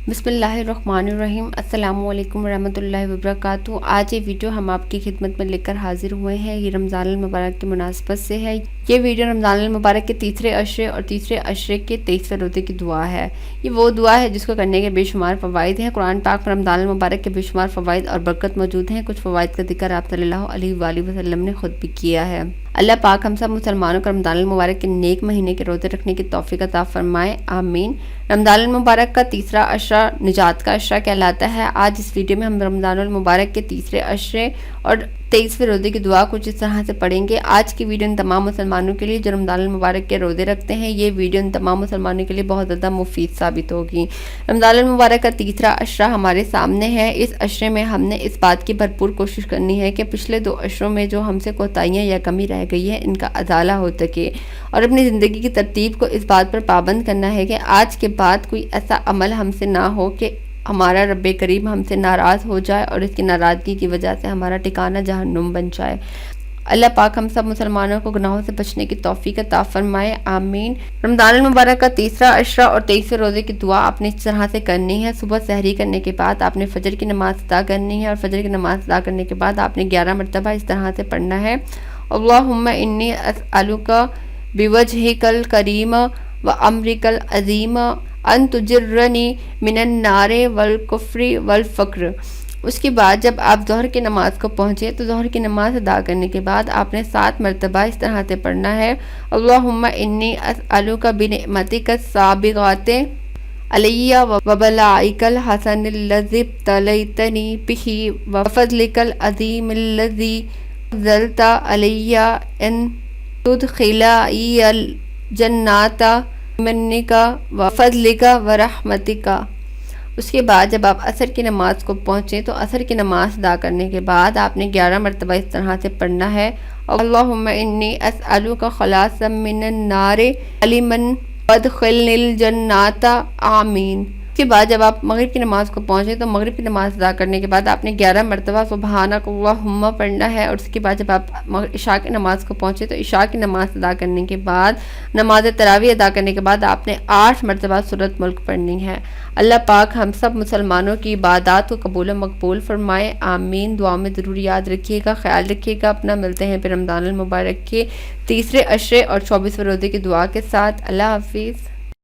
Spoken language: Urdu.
بسم اللہ الرحمن الرحیم۔ السلام علیکم ورحمۃ اللہ وبرکاتہ۔ آج یہ ویڈیو ہم آپ کی خدمت میں لے کر حاضر ہوئے ہیں۔ یہ رمضان المبارک کی مناسبت سے ہے۔ یہ ویڈیو رمضان المبارک کے تیسرے عشرے اور تیسرے عشرے کے 23ویں روزے کی دعا ہے۔ یہ وہ دعا ہے جس کو کرنے کے بے شمار فوائد ہیں۔ قرآن پاک میں رمضان المبارک کے بے شمار فوائد اور برکت موجود ہیں۔ کچھ فوائد کا ذکر آپ صلی اللہ علیہ وآلہ وسلم نے خود بھی کیا ہے۔ اللہ پاک ہم سب مسلمانوں کو رمضان المبارک کے نیک مہینے کے روزے رکھنے کی توفیق عطا فرمائے، آمین۔ رمضان المبارک کا تیسرا عشرہ نجات کا عشرہ کہلاتا ہے۔ آج اس ویڈیو میں ہم رمضان المبارک کے تیسرے عشرے اور 23ویں روزے کی دعا کچھ اس طرح سے پڑھیں گے۔ آج کی ویڈیو ان تمام مسلمانوں کے لیے جو رمضان المبارک کے روزے رکھتے ہیں، یہ ویڈیو ان تمام مسلمانوں کے لیے بہت زیادہ مفید ثابت ہوگی۔ رمضان المبارک کا تیسرا عشرہ ہمارے سامنے ہے۔ اس عشرے میں ہم نے اس بات کی بھرپور کوشش کرنی ہے کہ پچھلے 2 عشروں میں جو ہم سے کوتاہیاں یا کمی رہ گئی ہے، ان کا ازالہ ہو سکے، اور اپنی زندگی کی ترتیب کو اس بات پر پابند کرنا ہے کہ آج کے بعد کوئی ایسا عمل ہم سے نہ ہو کہ ہمارا رب کریم ہم سے ناراض ہو جائے اور اس کی ناراضگی کی وجہ سے ہمارا ٹھکانہ جہنم بن جائے۔ اللہ پاک ہم سب مسلمانوں کو گناہوں سے بچنے کی توفیق عطا فرمائے، آمین۔ رمضان المبارک کا تیسرا عشرہ اور 23ویں روزے کی دعا آپ نے اس طرح سے کرنی ہے۔ صبح سحری کرنے کے بعد آپ نے فجر کی نماز ادا کرنی ہے، اور فجر کی نماز ادا کرنے کے بعد آپ نے 11 مرتبہ اس طرح سے پڑھنا ہے: اللہم انی اسألک بوجہک الکریم وامرک العظیم ان تجرنی من النار والکفر والفقر۔ اس کے بعد جب آپ ظہر کی نماز کو پہنچے تو ظہر کی نماز ادا کرنے کے بعد آپ نے 7 مرتبہ اس طرح سے پڑھنا ہے: اللہم انی اسألک بنعمتک السابغات علی وبلائک الحسن الذی ابتلیتنی بہ وفضلک العظیم الذی افضلت علی ان تدخلنی الجنۃ منک وفضلک ورحمتک۔ اس کے بعد جب آپ عصر کی نماز کو پہنچیں تو عصر کی نماز ادا کرنے کے بعد آپ نے 11 مرتبہ اس طرح سے پڑھنا ہے: اللہم انی اسألک خلاصا من النار علما وادخلنی الجنۃ، آمین۔ اس کے بعد جب آپ مغرب کی نماز کو پہنچیں تو مغرب کی نماز ادا کرنے کے بعد آپ نے 11 مرتبہ سبحانک اللہم پڑھنا ہے، اور اس کے بعد جب آپ عشاء کی نماز کو پہنچیں تو عشاء کی نماز ادا کرنے کے بعد نماز تراویح ادا کرنے کے بعد آپ نے 8 مرتبہ سورۃ ملک پڑھنی ہے۔ اللہ پاک ہم سب مسلمانوں کی عبادات کو قبول و مقبول فرمائے، آمین۔ دعا میں ضرور یاد رکھیے گا، خیال رکھیے گا اپنا۔ ملتے ہیں پھر رمضان المبارک کے تیسرے عشرے اور 24ویں روزے کی دعا کے ساتھ۔ اللہ حافظ۔